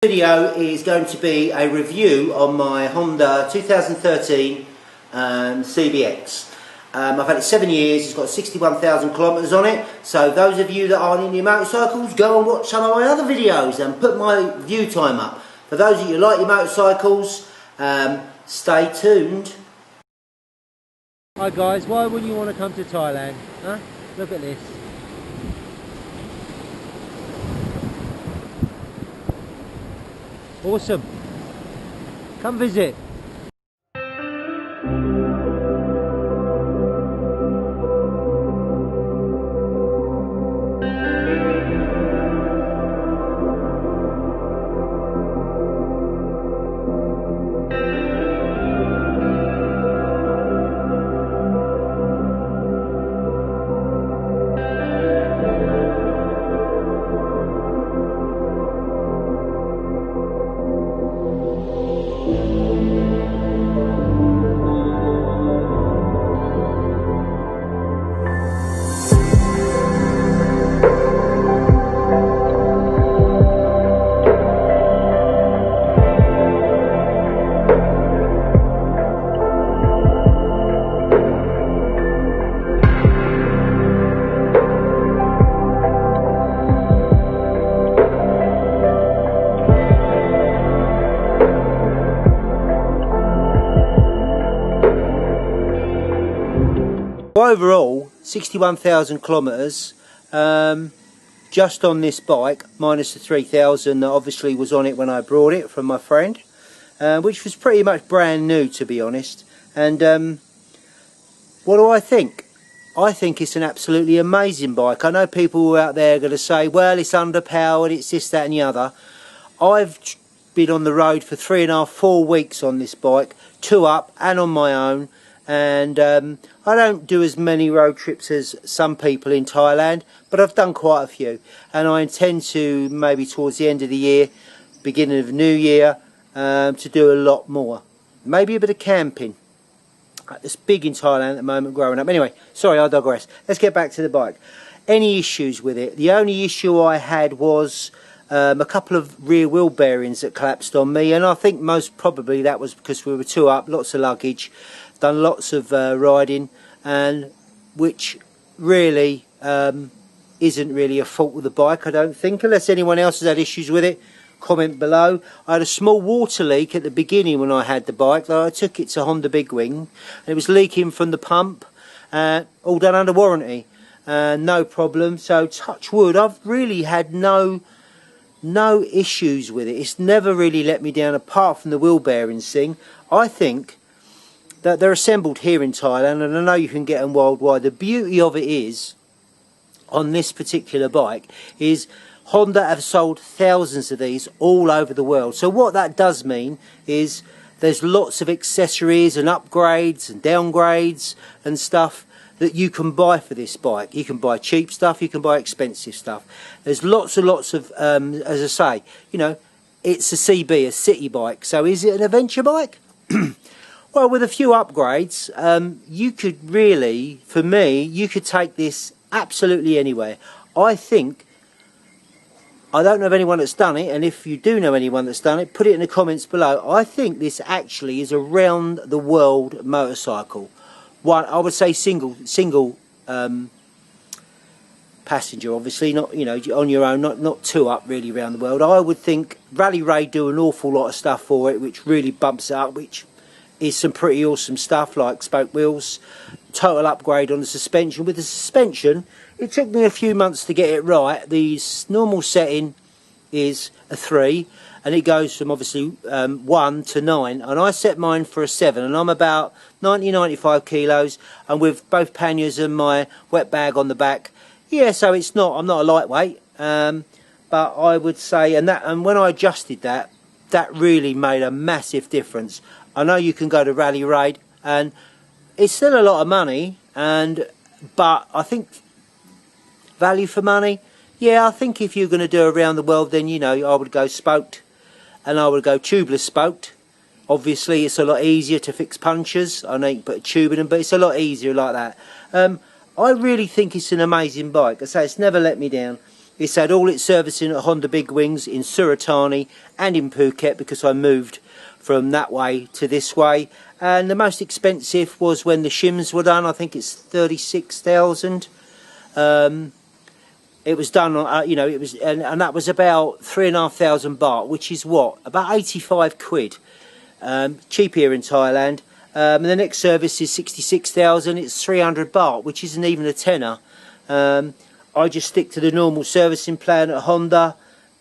Video is going to be a review on my Honda 2013 CBX. I've had it 7 years, it's got 61,000 kilometres on it, so those of you that aren't into motorcycles, go and watch some of my other videos and put my view time up. For those of you who like your motorcycles, stay tuned. Hi guys, why wouldn't you want to come to Thailand? Huh? Look at this. Awesome. Come visit. Overall, 61,000 kilometres just on this bike, minus the 3,000 that obviously was on it when I brought it from my friend, which was pretty much brand new, to be honest. And what do I think? I think it's an absolutely amazing bike. I know people out there are going to say, well, it's underpowered, it's this, that and the other. I've been on the road for 3.5, 4 weeks on this bike, 2 up and on my own. And I don't do as many road trips as some people in Thailand, but I've done quite a few, and I intend to, maybe towards the end of the year, beginning of the new year, to do a lot more. Maybe a bit of camping. It's big in Thailand at the moment growing up. Anyway, sorry, I digress. Let's get back to the bike. Any issues with it? The only issue I had was a couple of rear wheel bearings that collapsed on me, and I think most probably that was because we were 2 up, lots of luggage, done lots of riding, and which really isn't really a fault of the bike, I don't think, unless anyone else has had issues with it. Comment below. I had a small water leak at the beginning when I had the bike. I took it to Honda Big Wing and it was leaking from the pump, all done under warranty, no problem. So touch wood, I've really had no issues with it. It's never really let me down apart from the wheel bearings thing. I think that they're assembled here in Thailand, and I know you can get them worldwide. The beauty of it is, on this particular bike, is Honda have sold thousands of these all over the world. So what that does mean is there's lots of accessories and upgrades and downgrades and stuff that you can buy for this bike. You can buy cheap stuff, you can buy expensive stuff. There's lots and lots of, as I say, you know, it's a CB, a city bike. So is it an adventure bike? Well, with a few upgrades, you could really, for me, you could take this absolutely anywhere. I think, I don't know of anyone that's done it, and if you do know anyone that's done it, put it in the comments below. I think this actually is a round the world motorcycle. One, I would say single passenger, obviously, not, you know, on your own, not 2 up really around the world. I would think Rally Ray do an awful lot of stuff for it, which really bumps it up, which is some pretty awesome stuff, like spoke wheels, total upgrade on the suspension. With the suspension, it took me a few months to get it right. The normal setting is a 3, and it goes from obviously 1 to 9, and I set mine for a 7, and I'm about 90-95 kilos, and with both panniers and my wet bag on the back, yeah, so it's not, I'm not a lightweight, but I would say, and when I adjusted that, that really made a massive difference. I know you can go to Rally Raid, and it's still a lot of money, but I think value for money, yeah, I think if you're going to do around the world, then, you know, I would go spoked, and I would go tubeless spoked. Obviously, it's a lot easier to fix punctures. I know you can put a tube in them, but it's a lot easier like that. I really think it's an amazing bike. I say, it's never let me down. It's had all its servicing at Honda Big Wings in Suratani and in Phuket, because I moved from that way to this way. And the most expensive was when the shims were done. I think it's 36,000. It was done, you know, it was, and that was about 3,500 baht, which is what, about 85 quid. Cheap here in Thailand. And the next service is 66,000. It's 300 baht, which isn't even a tenner. I just stick to the normal servicing plan at Honda.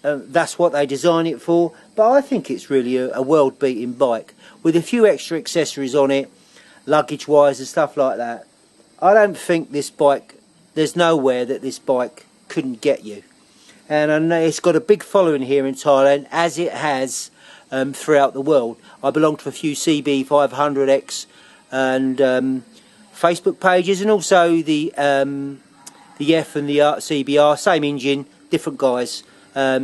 That's what they design it for. But I think it's really a world-beating bike with a few extra accessories on it, luggage-wise and stuff like that. I don't think this bike, there's nowhere that this bike couldn't get you. And I know it's got a big following here in Thailand, as it has throughout the world. I belong to a few CB500X and Facebook pages, and also the F and the CBR, same engine, different guys.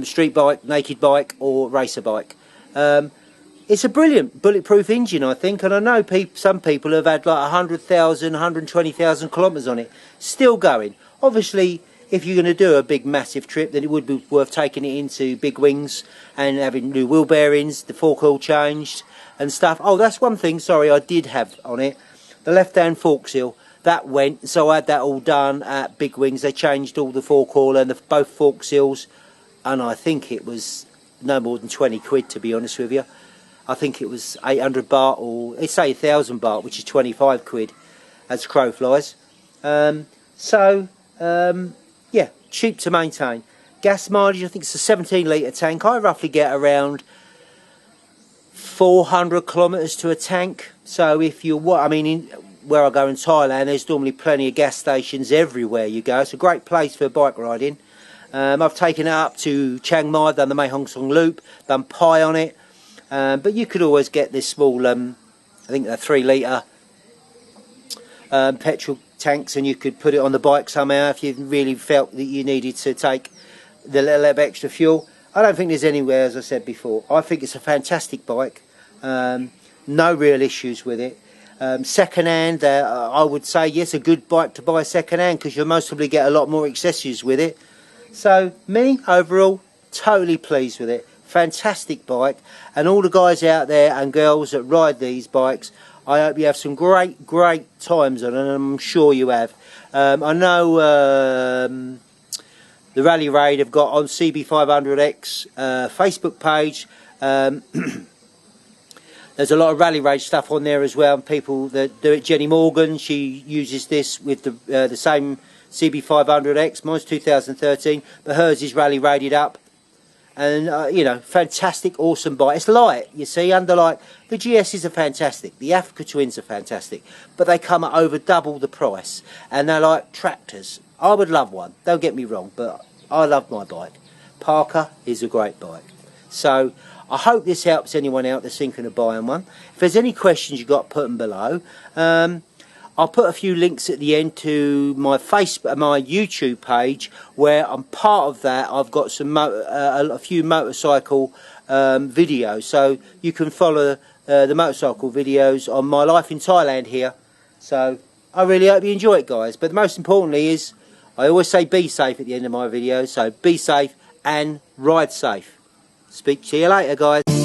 Street bike, naked bike or racer bike. It's a brilliant bulletproof engine, I think, and I know some people have had like 100,000, 120,000 kilometres on it, still going. Obviously, if you're going to do a big massive trip, then it would be worth taking it into Big Wings and having new wheel bearings, the fork oil changed and stuff. Oh, that's one thing, sorry, I did have on it, the left-hand fork seal. That went, so I had that all done at Big Wings. They changed all the fork oil and both fork seals, and I think it was no more than 20 quid, to be honest with you. I think it was 800 baht, or it's 8,000 baht, which is 25 quid, as crow flies. Yeah, cheap to maintain. Gas mileage, I think it's a 17 litre tank. I roughly get around 400 kilometres to a tank. So if you, where I go in Thailand, there's normally plenty of gas stations everywhere you go. It's a great place for bike riding. I've taken it up to Chiang Mai, done the Mae Hong Son Loop, done Pai on it. But you could always get this small, I think they're 3 litre petrol tanks, and you could put it on the bike somehow if you really felt that you needed to take the little bit of extra fuel. I don't think there's anywhere, as I said before. I think it's a fantastic bike. No real issues with it. Second hand, I would say yes, a good bike to buy second hand, because you'll most probably get a lot more accessories with it. So me, overall, totally pleased with it. Fantastic bike, and all the guys out there and girls that ride these bikes, I hope you have some great times on it, and I'm sure you have. I know the Rally Raid have got on CB500X Facebook page. There's a lot of Rally Raid stuff on there as well, and people that do it. Jenny Morgan, she uses this with the same CB500X. Mine's 2013, but hers is Rally Raided up. And, you know, fantastic, awesome bike. It's light, you see, the GSs are fantastic. The Africa Twins are fantastic. But they come at over double the price. And they're like tractors. I would love one, don't get me wrong, but I love my bike. Parker is a great bike. So, I hope this helps anyone out that's thinking of buying one. If there's any questions you've got, put them below. I'll put a few links at the end to my my YouTube page, where I'm part of that. I've got some a few motorcycle videos, so you can follow the motorcycle videos on my life in Thailand here. So I really hope you enjoy it, guys. But most importantly is, I always say be safe at the end of my videos. So be safe and ride safe. Speak to you later, guys.